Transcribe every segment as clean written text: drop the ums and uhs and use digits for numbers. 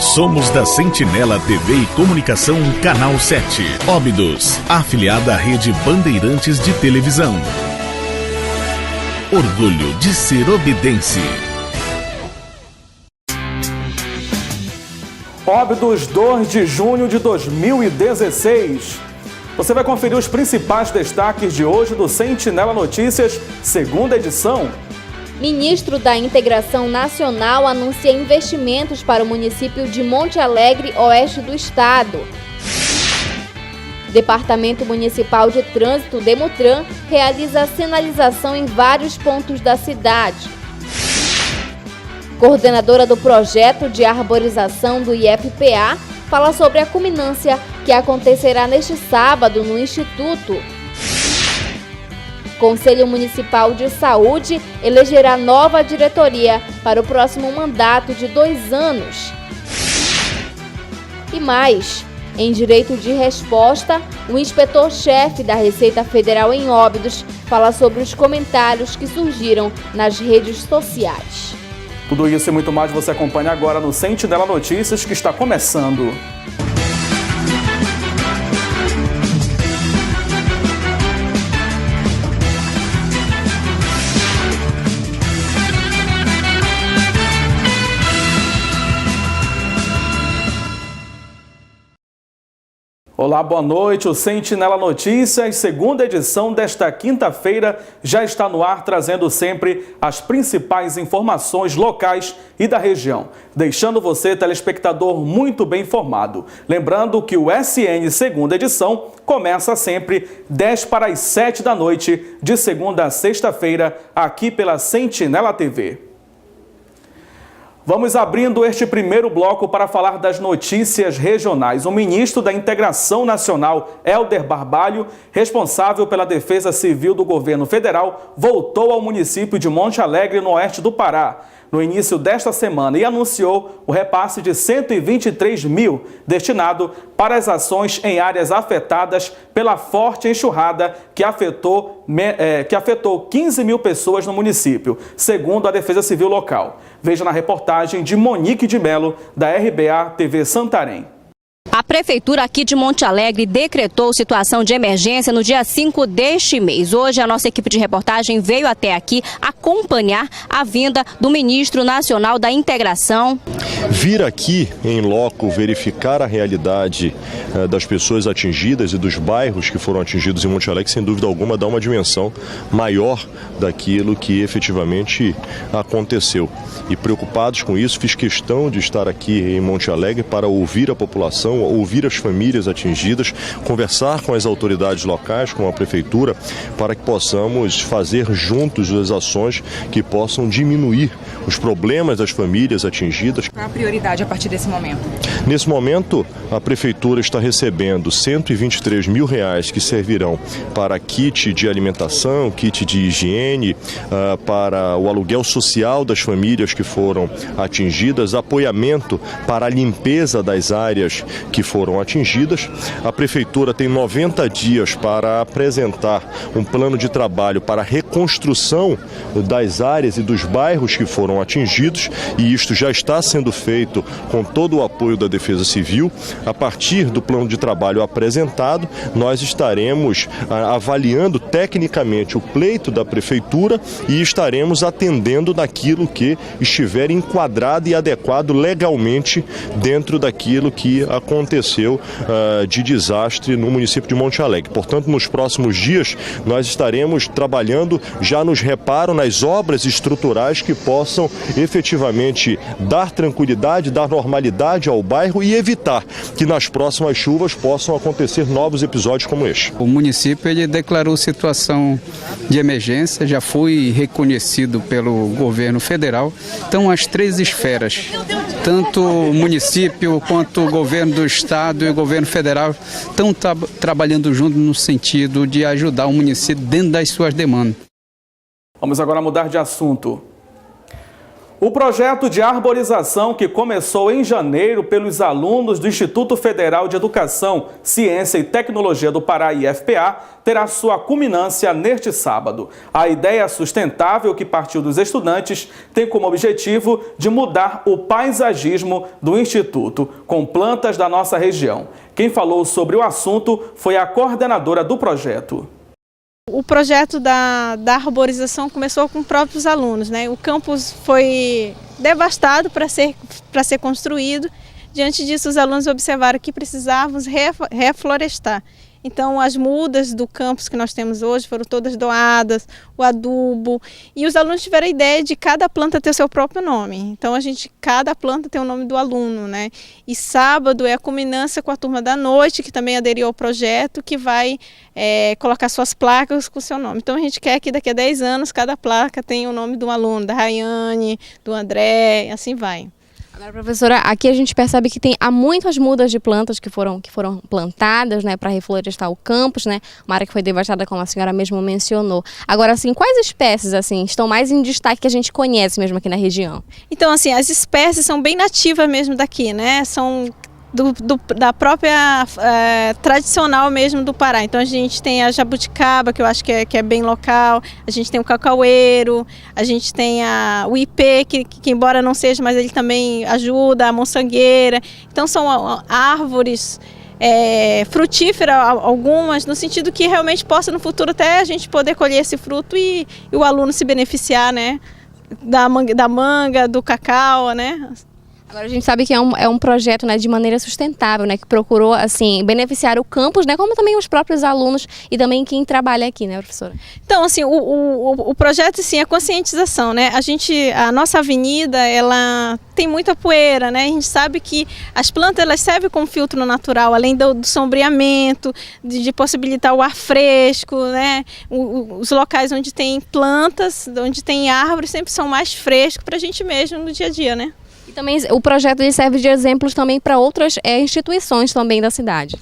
Somos da Sentinela TV e Comunicação, Canal 7. Óbidos, afiliada à Rede Bandeirantes de Televisão. Orgulho de ser obidense. Óbidos, 2 de junho de 2016. Você vai conferir os principais destaques de hoje do Sentinela Notícias, segunda edição. Ministro da Integração Nacional anuncia investimentos para o município de Monte Alegre, oeste do estado. Departamento Municipal de Trânsito, Demutran, realiza sinalização em vários pontos da cidade. Coordenadora do projeto de arborização do IFPA fala sobre a culminância que acontecerá neste sábado no Instituto. Conselho Municipal de Saúde elegerá nova diretoria para o próximo mandato de 2 anos. E mais, em direito de resposta, o inspetor-chefe da Receita Federal em Óbidos fala sobre os comentários que surgiram nas redes sociais. Tudo isso e muito mais você acompanha agora no Sentinela Notícias, que está começando. Olá, boa noite. O Sentinela Notícias, segunda edição desta quinta-feira, já está no ar, trazendo sempre as principais informações locais e da região, deixando você, telespectador, muito bem informado. Lembrando que o SN segunda edição começa sempre 10 para as 7 da noite, de segunda a sexta-feira, aqui pela Sentinela TV. Vamos abrindo este primeiro bloco para falar das notícias regionais. O ministro da Integração Nacional, Helder Barbalho, responsável pela Defesa Civil do Governo Federal, voltou ao município de Monte Alegre, no oeste do Pará, no início desta semana, e anunciou o repasse de 123 mil destinado para as ações em áreas afetadas pela forte enxurrada que afetou 15 mil pessoas no município, segundo a Defesa Civil local. Veja na reportagem de Monique de Melo, da RBA TV Santarém. A Prefeitura aqui de Monte Alegre decretou situação de emergência no dia 5 deste mês. Hoje a nossa equipe de reportagem veio até aqui acompanhar a vinda do Ministro Nacional da Integração. Vir aqui em loco, verificar a realidade das pessoas atingidas e dos bairros que foram atingidos em Monte Alegre, sem dúvida alguma, dá uma dimensão maior daquilo que efetivamente aconteceu. E preocupados com isso, fiz questão de estar aqui em Monte Alegre para ouvir a população, ouvir as famílias atingidas, conversar com as autoridades locais, com a Prefeitura, para que possamos fazer juntos as ações que possam diminuir os problemas das famílias atingidas. Qual a prioridade a partir desse momento? Nesse momento, a Prefeitura está recebendo R$123 mil que servirão para kit de alimentação, kit de higiene, para o aluguel social das famílias que foram atingidas, apoiamento para a limpeza das áreas que foram atingidas. A Prefeitura tem 90 dias para apresentar um plano de trabalho para a reconstrução das áreas e dos bairros que foram atingidos, e isto já está sendo feito com todo o apoio da Defesa Civil. A partir do plano de trabalho apresentado, nós estaremos avaliando tecnicamente o pleito da Prefeitura e estaremos atendendo naquilo que estiver enquadrado e adequado legalmente dentro daquilo que aconteceu de desastre no município de Monte Alegre. Portanto, nos próximos dias, nós estaremos trabalhando já nos reparos, nas obras estruturais que possam efetivamente dar tranquilidade, dar normalidade ao bairro e evitar que nas próximas chuvas possam acontecer novos episódios como este. O município ele declarou situação de emergência, já foi reconhecido pelo governo federal. Então, as 3 esferas, tanto o município quanto o governo do estado e o governo federal, estão trabalhando junto no sentido de ajudar o município dentro das suas demandas. Vamos agora mudar de assunto. O projeto de arborização que começou em janeiro pelos alunos do Instituto Federal de Educação, Ciência e Tecnologia do Pará, IFPA, terá sua culminância neste sábado. A ideia sustentável que partiu dos estudantes tem como objetivo de mudar o paisagismo do Instituto, com plantas da nossa região. Quem falou sobre o assunto foi a coordenadora do projeto. O projeto da arborização começou com próprios alunos, né? O campus foi devastado para ser construído. Diante disso, os alunos observaram que precisávamos reflorestar. Então, as mudas do campus que nós temos hoje foram todas doadas, o adubo, e os alunos tiveram a ideia de cada planta ter o seu próprio nome. Então, cada planta tem o nome do aluno, né? E sábado é a culminância com a turma da noite, que também aderiu ao projeto, que vai colocar suas placas com o seu nome. Então, a gente quer que daqui a 10 anos, cada placa tenha o nome de um aluno, da Rayane, do André, assim vai. Agora, professora, aqui a gente percebe que há muitas mudas de plantas que foram plantadas, né, para reflorestar o campus, né, uma área que foi devastada, como a senhora mesmo mencionou. Agora, assim, quais espécies assim estão mais em destaque que a gente conhece mesmo aqui na região? Então, assim, as espécies são bem nativas mesmo daqui, né, são da própria tradicional mesmo do Pará. Então a gente tem a jabuticaba, que eu acho que é bem local, a gente tem o cacaueiro, a gente tem o ipê, que embora não seja, mas ele também ajuda, a monsangueira. Então são árvores frutíferas, algumas, no sentido que realmente possa no futuro até a gente poder colher esse fruto e o aluno se beneficiar, né, da manga, do cacau, né. Agora a gente sabe que é um projeto, né, de maneira sustentável, né, que procurou assim beneficiar o campus, né, como também os próprios alunos e também quem trabalha aqui, né, professora? Então, assim, o projeto, sim, é conscientização, né? A nossa avenida, ela tem muita poeira, né? A gente sabe que as plantas, elas servem como filtro natural, além do sombreamento, de possibilitar o ar fresco, né? Os locais onde tem plantas, onde tem árvores, sempre são mais frescos para a gente mesmo no dia a dia, né? E também o projeto ele serve de exemplos também para outras instituições também da cidade.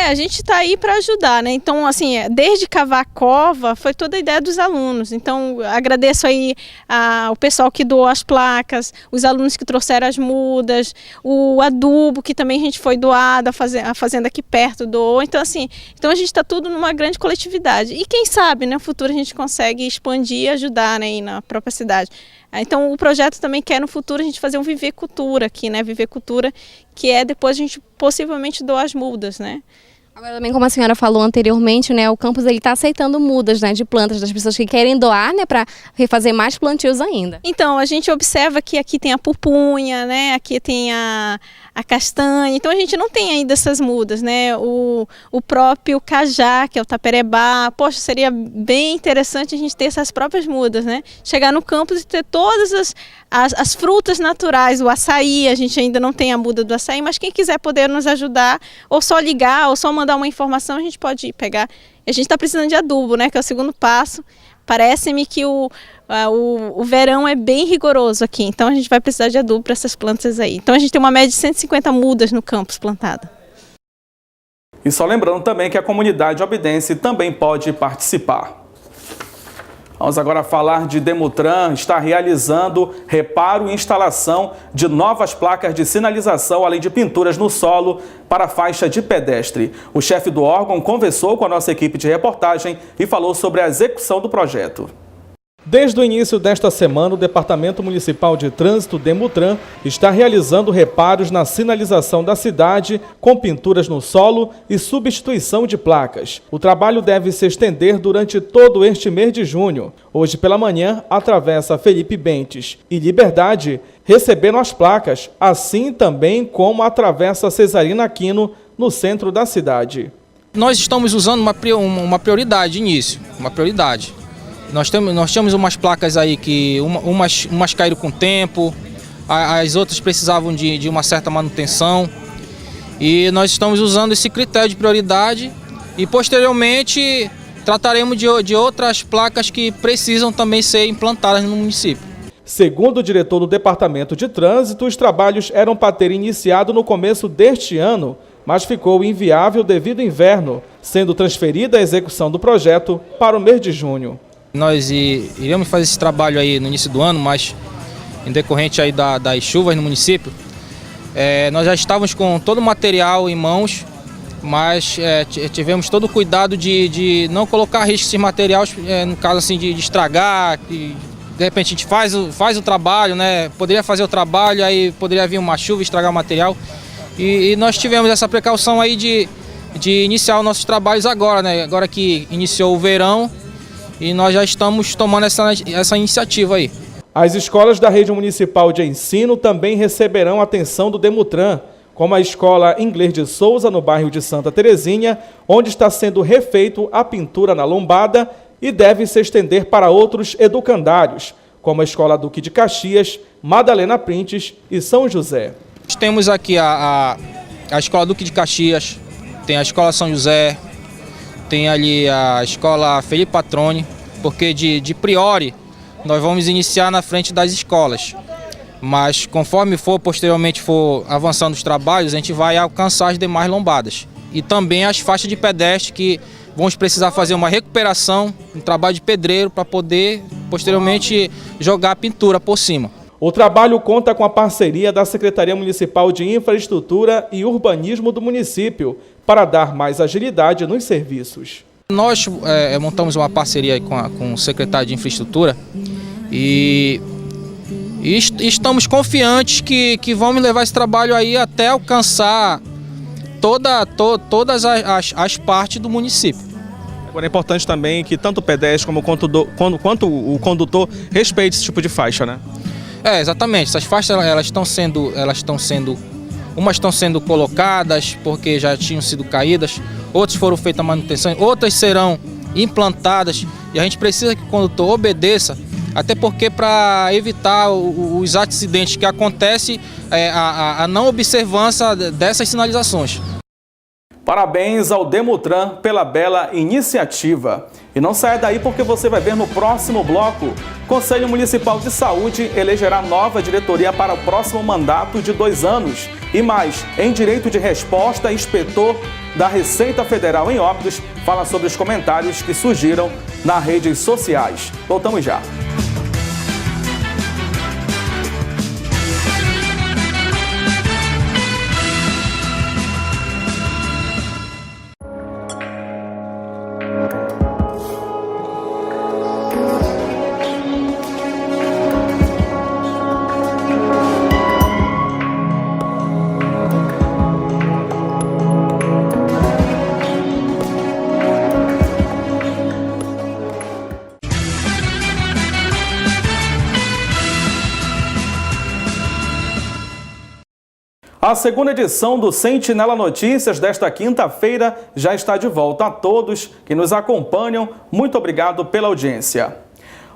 A gente está aí para ajudar, né? Então, assim, desde cavar a cova, foi toda a ideia dos alunos. Então, agradeço aí ao pessoal que doou as placas, os alunos que trouxeram as mudas, o adubo que também a gente foi doado, a fazenda aqui perto doou. Então, assim, a gente está tudo numa grande coletividade. E quem sabe, no futuro a gente consegue expandir e ajudar, né, aí na própria cidade. Então o projeto também quer no futuro a gente fazer um Viver Cultura aqui, né? Viver Cultura, que possivelmente a gente possivelmente doar as mudas, né? Agora também, como a senhora falou anteriormente, né, o campus está aceitando mudas, né, de plantas das pessoas que querem doar, né, para refazer mais plantios ainda. Então, a gente observa que aqui tem a pupunha, né, aqui tem a castanha, então a gente não tem ainda essas mudas, né, o próprio cajá, que é o taperebá. Poxa, seria bem interessante a gente ter essas próprias mudas, né, chegar no campus e ter todas as frutas naturais, o açaí, a gente ainda não tem a muda do açaí, mas quem quiser poder nos ajudar, ou só ligar, ou só mandar uma informação, a gente pode ir pegar. A gente está precisando de adubo, né, que é o segundo passo. Parece-me que o verão é bem rigoroso aqui, então a gente vai precisar de adubo para essas plantas aí. Então a gente tem uma média de 150 mudas no campus plantada. E só lembrando também que a comunidade obidense também pode participar. Vamos agora falar de Demutran, está realizando reparo e instalação de novas placas de sinalização, além de pinturas no solo para a faixa de pedestre. O chefe do órgão conversou com a nossa equipe de reportagem e falou sobre a execução do projeto. Desde o início desta semana, o Departamento Municipal de Trânsito, Demutran, está realizando reparos na sinalização da cidade com pinturas no solo e substituição de placas. O trabalho deve se estender durante todo este mês de junho. Hoje pela manhã, atravessa Felipe Bentes e Liberdade receberam as placas, assim também como atravessa Cesarina Aquino, no centro da cidade. Nós estamos usando uma prioridade de início, uma prioridade. Nós temos umas placas aí que umas caíram com o tempo, as outras precisavam de uma certa manutenção. E nós estamos usando esse critério de prioridade e posteriormente trataremos de outras placas que precisam também ser implantadas no município. Segundo o diretor do Departamento de Trânsito, os trabalhos eram para ter iniciado no começo deste ano, mas ficou inviável devido ao inverno, sendo transferida a execução do projeto para o mês de junho. Nós iremos fazer esse trabalho aí no início do ano, mas em decorrente aí das chuvas no município. Nós já estávamos com todo o material em mãos, mas tivemos todo o cuidado de não colocar a risco esses materiais, no caso assim de estragar, que de repente a gente faz o trabalho, né? Poderia fazer o trabalho, aí poderia vir uma chuva e estragar o material. E nós tivemos essa precaução aí de iniciar os nossos trabalhos agora, né? Agora que iniciou o verão e nós já estamos tomando essa iniciativa aí. As escolas da rede municipal de ensino também receberão atenção do Demutran, como a Escola Inglês de Souza, no bairro de Santa Terezinha, onde está sendo refeito a pintura na lombada e deve se estender para outros educandários, como a Escola Duque de Caxias, Madalena Printes e São José. Temos aqui a Escola Duque de Caxias, tem a Escola São José, tem ali a Escola Felipe Patrone, porque de priori nós vamos iniciar na frente das escolas. Mas conforme posteriormente for avançando os trabalhos, a gente vai alcançar as demais lombadas. E também as faixas de pedestre que vamos precisar fazer uma recuperação, um trabalho de pedreiro para poder posteriormente jogar a pintura por cima. O trabalho conta com a parceria da Secretaria Municipal de Infraestrutura e Urbanismo do município para dar mais agilidade nos serviços. Nós montamos uma parceria com o secretário de Infraestrutura e estamos confiantes que vamos levar esse trabalho aí até alcançar todas as partes do município. Agora é importante também que tanto o pedestre quanto o condutor respeite esse tipo de faixa, né? Exatamente. Essas faixas umas estão sendo colocadas porque já tinham sido caídas, outras foram feitas a manutenção, outras serão implantadas e a gente precisa que o condutor obedeça, até porque para evitar os acidentes que acontecem, a não observância dessas sinalizações. Parabéns ao Demutran pela bela iniciativa. E não saia daí porque você vai ver no próximo bloco. Conselho Municipal de Saúde elegerá nova diretoria para o próximo mandato de 2 anos. E mais, em direito de resposta, inspetor da Receita Federal em Óbidos fala sobre os comentários que surgiram nas redes sociais. Voltamos já. A segunda edição do Sentinela Notícias desta quinta-feira já está de volta. A todos que nos acompanham, muito obrigado pela audiência.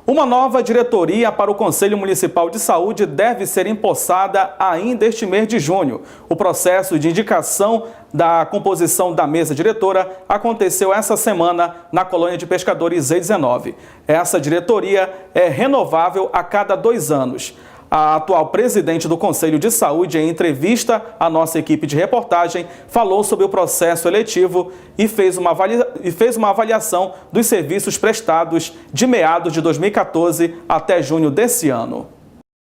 Uma nova diretoria para o Conselho Municipal de Saúde deve ser empossada ainda este mês de junho. O processo de indicação da composição da mesa diretora aconteceu essa semana na colônia de pescadores E19. Essa diretoria é renovável a cada 2 anos. A atual presidente do Conselho de Saúde, em entrevista à nossa equipe de reportagem, falou sobre o processo eletivo e fez uma avaliação dos serviços prestados de meados de 2014 até junho desse ano.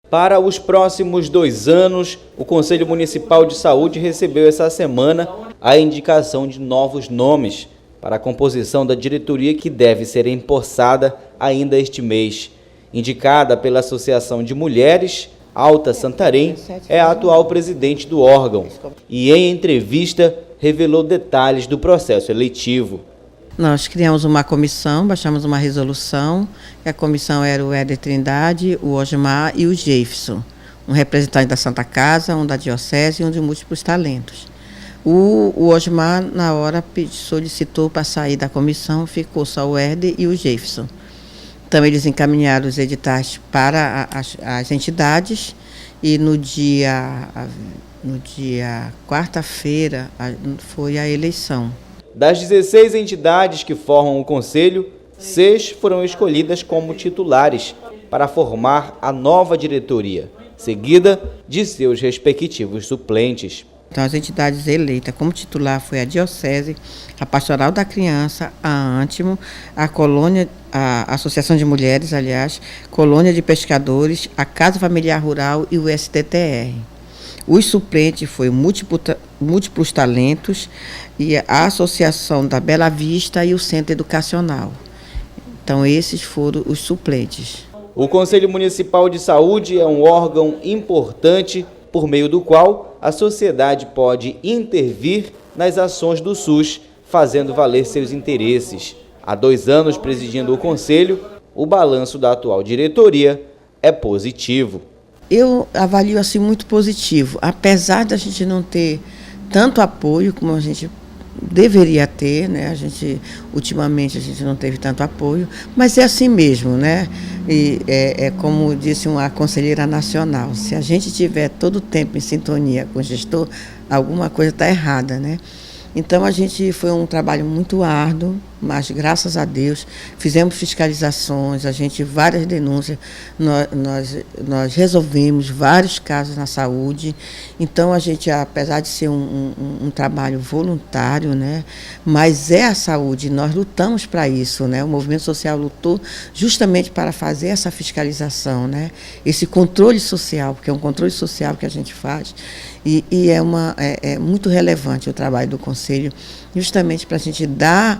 Para os próximos 2 anos, o Conselho Municipal de Saúde recebeu essa semana a indicação de novos nomes para a composição da diretoria que deve ser empossada ainda este mês. Indicada pela Associação de Mulheres, Alta Santarém é a atual presidente do órgão e, em entrevista, revelou detalhes do processo eletivo. Nós criamos uma comissão, baixamos uma resolução, a comissão era o Éder Trindade, o Osmar e o Jefferson, um representante da Santa Casa, um da Diocese e um de Múltiplos Talentos. O Osmar, na hora, solicitou para sair da comissão, ficou só o Éder e o Jefferson. Então, eles encaminharam os editais para as entidades e no dia quarta-feira foi a eleição. Das 16 entidades que formam o Conselho, 6 foram escolhidas como titulares para formar a nova diretoria, seguida de seus respectivos suplentes. Então, as entidades eleitas como titular foi a Diocese, a Pastoral da Criança, a Antimo, a Colônia a Associação de Mulheres, aliás, Colônia de Pescadores, a Casa Familiar Rural e o STTR. Os suplentes foi Múltiplos Talentos e a Associação da Bela Vista e o Centro Educacional. Então, esses foram os suplentes. O Conselho Municipal de Saúde é um órgão importante por meio do qual a sociedade pode intervir nas ações do SUS, fazendo valer seus interesses. Há 2 anos presidindo o Conselho, o balanço da atual diretoria é positivo. Eu avalio assim muito positivo, apesar da gente não ter tanto apoio como a gente deveria ter, né? Ultimamente a gente não teve tanto apoio, mas é assim mesmo, né? E é como disse uma conselheira nacional, se a gente tiver todo o tempo em sintonia com o gestor, alguma coisa está errada, né? Então foi um trabalho muito árduo, mas graças a Deus fizemos fiscalizações, várias denúncias, nós resolvemos vários casos na saúde. Então apesar de ser um trabalho voluntário, né, mas é a saúde, nós lutamos para isso, né? O movimento social lutou justamente para fazer essa fiscalização, né? Esse controle social, porque é um controle social que a gente faz, e é muito relevante o trabalho do Conselho, justamente para a gente dar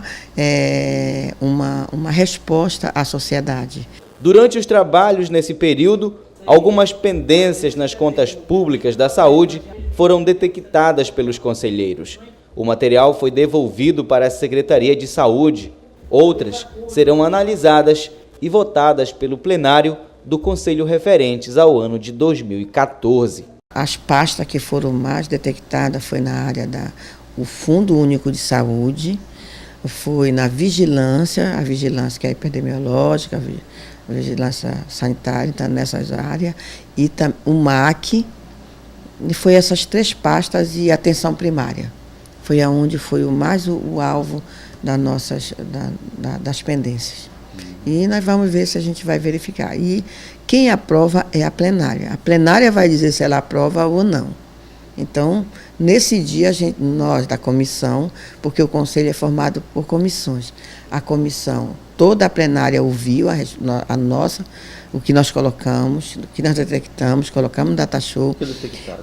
uma resposta à sociedade. Durante os trabalhos nesse período, algumas pendências nas contas públicas da saúde foram detectadas pelos conselheiros. O material foi devolvido para a Secretaria de Saúde. Outras serão analisadas e votadas pelo plenário do Conselho referentes ao ano de 2014. As pastas que foram mais detectadas foi na área do Fundo Único de Saúde, foi na vigilância, a vigilância que é epidemiológica, a vigilância sanitária, está nessas áreas, e o MAC, e foi essas 3 pastas e atenção primária. Foi aonde foi o alvo das pendências. E nós vamos ver se a gente vai verificar. E quem aprova é a plenária. A plenária vai dizer se ela aprova ou não. Então, nesse dia, nós da comissão, porque o Conselho é formado por comissões, a comissão, toda a plenária ouviu o que nós colocamos, o que nós detectamos, colocamos no data show,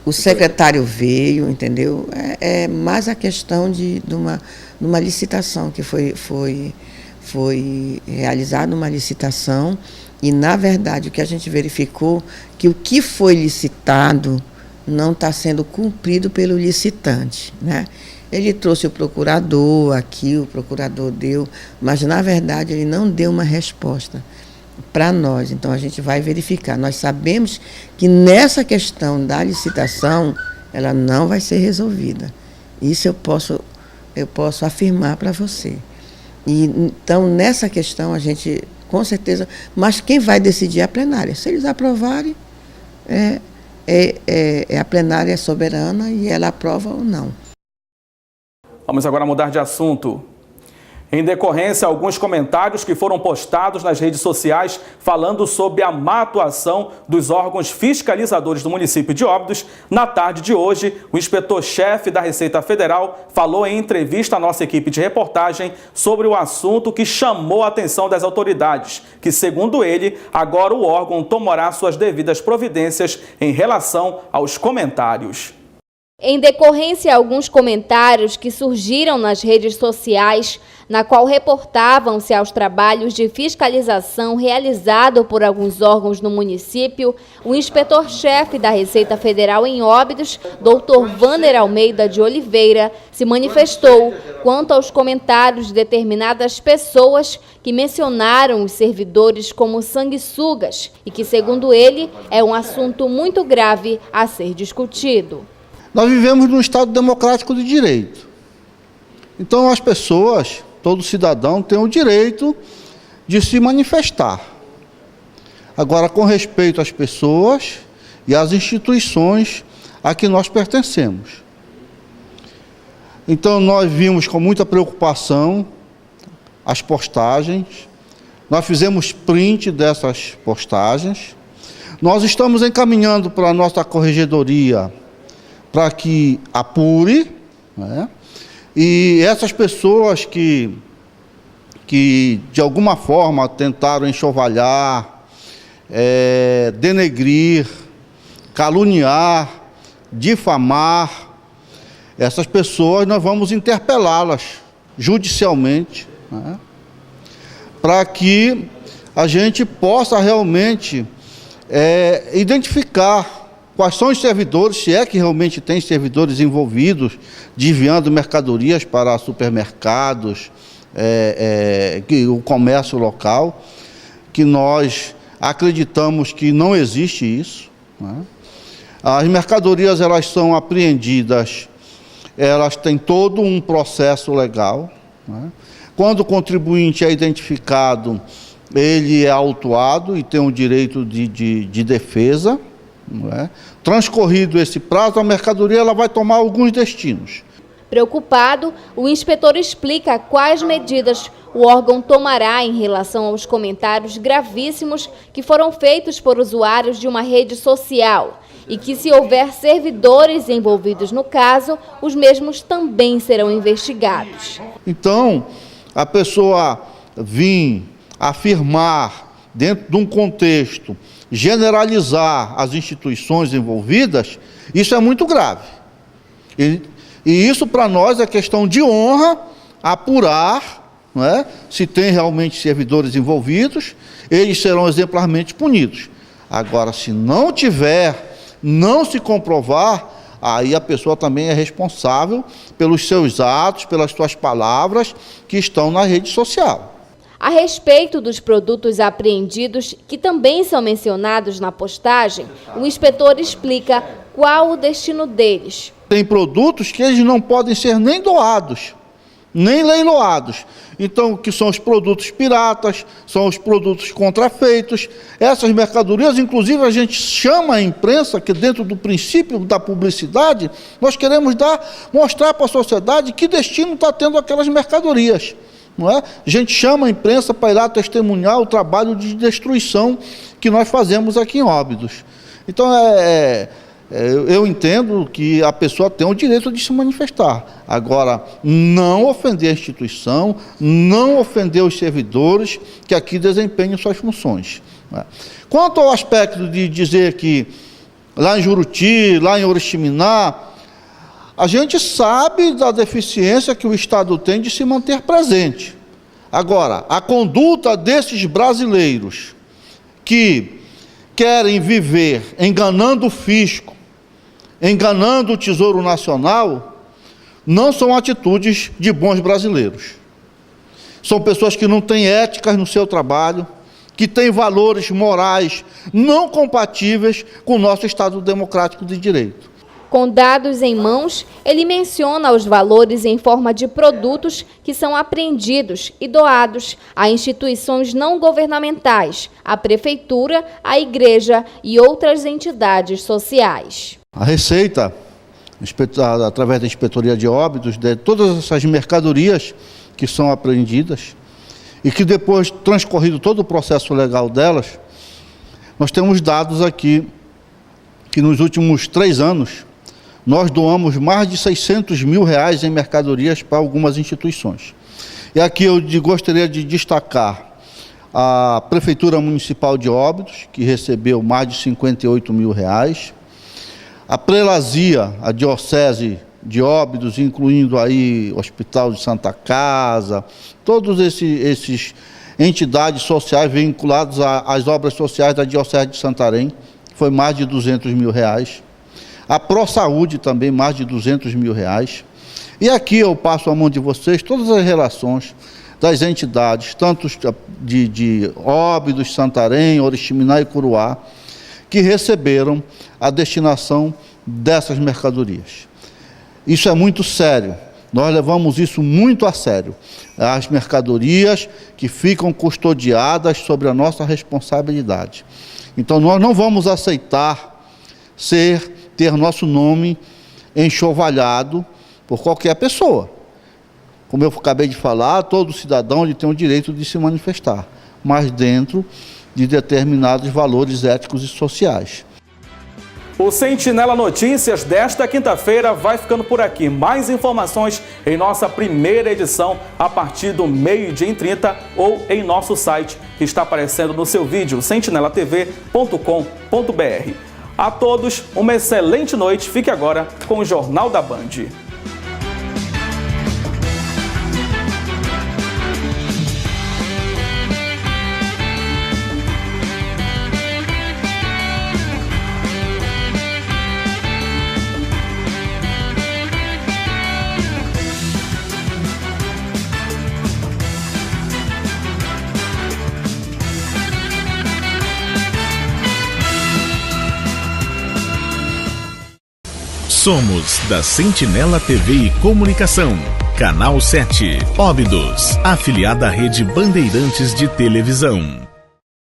o secretário veio, entendeu? É mais a questão de uma licitação que foi realizada uma licitação e, na verdade, o que a gente verificou que o que foi licitado não está sendo cumprido pelo licitante, né? Ele trouxe o procurador aqui, o procurador deu, mas, na verdade, ele não deu uma resposta para nós. Então, a gente vai verificar. Nós sabemos que nessa questão da licitação, ela não vai ser resolvida. Isso eu posso afirmar para você. E, então, nessa questão, a gente, com certeza, mas quem vai decidir é a plenária. Se eles aprovarem, a plenária é soberana e ela aprova ou não. Vamos agora mudar de assunto. Em decorrência, alguns comentários que foram postados nas redes sociais falando sobre a má atuação dos órgãos fiscalizadores do município de Óbidos, na tarde de hoje, o inspetor-chefe da Receita Federal falou em entrevista à nossa equipe de reportagem sobre o assunto que chamou a atenção das autoridades, que, segundo ele, agora o órgão tomará suas devidas providências em relação aos comentários. Em decorrência a alguns comentários que surgiram nas redes sociais, na qual reportavam-se aos trabalhos de fiscalização realizados por alguns órgãos no município, o inspetor-chefe da Receita Federal em Óbidos, Dr. Vander Almeida de Oliveira, se manifestou quanto aos comentários de determinadas pessoas que mencionaram os servidores como sanguessugas e que, segundo ele, é um assunto muito grave a ser discutido. Nós vivemos num Estado democrático de direito. Então as pessoas, todo cidadão tem o direito de se manifestar. Agora, com respeito às pessoas e às instituições a que nós pertencemos. Então nós vimos com muita preocupação as postagens, nós fizemos print dessas postagens, nós estamos encaminhando para a nossa corregedoria para que apure, né? E essas pessoas que que de alguma forma tentaram enxovalhar, denegrir, caluniar, difamar, essas pessoas nós vamos interpelá-las judicialmente, né, para que a gente possa realmente identificar quais são os servidores, se é que realmente tem servidores envolvidos, desviando mercadorias para supermercados, o comércio local, que nós acreditamos que não existe isso, né? As mercadorias, elas são apreendidas, elas têm todo um processo legal, né? Quando o contribuinte é identificado, ele é autuado e tem o direito de defesa, não é? Transcorrido esse prazo, a mercadoria ela vai tomar alguns destinos. Preocupado, o inspetor explica quais medidas o órgão tomará em relação aos comentários gravíssimos que foram feitos por usuários de uma rede social e que, se houver servidores envolvidos no caso, os mesmos também serão investigados. Então, a pessoa vir afirmar, dentro de um contexto, generalizar as instituições envolvidas, isso é muito grave. E isso para nós é questão de honra, apurar, não é? Se tem realmente servidores envolvidos, eles serão exemplarmente punidos. Agora, se não tiver, não se comprovar, aí a pessoa também é responsável pelos seus atos, pelas suas palavras que estão na rede social. A respeito dos produtos apreendidos, que também são mencionados na postagem, o inspetor explica qual o destino deles. Tem produtos que eles não podem ser nem doados, nem leiloados. Então, que são os produtos piratas, são os produtos contrafeitos. Essas mercadorias, inclusive, a gente chama a imprensa, que dentro do princípio da publicidade, nós queremos mostrar para a sociedade que destino está tendo aquelas mercadorias. Não é? A gente chama a imprensa para ir lá testemunhar o trabalho de destruição que nós fazemos aqui em Óbidos. Então, eu entendo que a pessoa tem o direito de se manifestar. Agora, não ofender a instituição, não ofender os servidores que aqui desempenham suas funções. Não é? Quanto ao aspecto de dizer que lá em Juruti, lá em Oriximiná, a gente sabe da deficiência que o Estado tem de se manter presente. Agora, a conduta desses brasileiros que querem viver enganando o fisco, enganando o Tesouro Nacional, não são atitudes de bons brasileiros. São pessoas que não têm éticas no seu trabalho, que têm valores morais não compatíveis com o nosso Estado democrático de direito. Com dados em mãos, ele menciona os valores em forma de produtos que são apreendidos e doados a instituições não governamentais, à prefeitura, à igreja e outras entidades sociais. A Receita, através da Inspetoria de Óbidos, de todas essas mercadorias que são apreendidas e que depois, transcorrido todo o processo legal delas, nós temos dados aqui que nos últimos 3 anos, nós doamos mais de R$600 mil em mercadorias para algumas instituições. E aqui eu gostaria de destacar a Prefeitura Municipal de Óbidos, que recebeu mais de R$58 mil, a Prelazia, a Diocese de Óbidos, incluindo aí o Hospital de Santa Casa, todos esses entidades sociais vinculadas às obras sociais da Diocese de Santarém, foi mais de R$200 mil. A ProSaúde também, mais de R$200 mil. E aqui eu passo a mão de vocês todas as relações das entidades, tanto de Óbidos, Santarém, Oriximiná e Curuá, que receberam a destinação dessas mercadorias. Isso é muito sério, nós levamos isso muito a sério. As mercadorias que ficam custodiadas sobre a nossa responsabilidade. Então nós não vamos aceitar ter nosso nome enxovalhado por qualquer pessoa. Como eu acabei de falar, todo cidadão ele tem o direito de se manifestar, mas dentro de determinados valores éticos e sociais. O Sentinela Notícias desta quinta-feira vai ficando por aqui. Mais informações em nossa primeira edição a partir do 12h30 ou em nosso site que está aparecendo no seu vídeo, sentinelatv.com.br. A todos, uma excelente noite. Fique agora com o Jornal da Band. Somos da Sentinela TV e Comunicação, Canal 7, Óbidos, afiliada à Rede Bandeirantes de Televisão.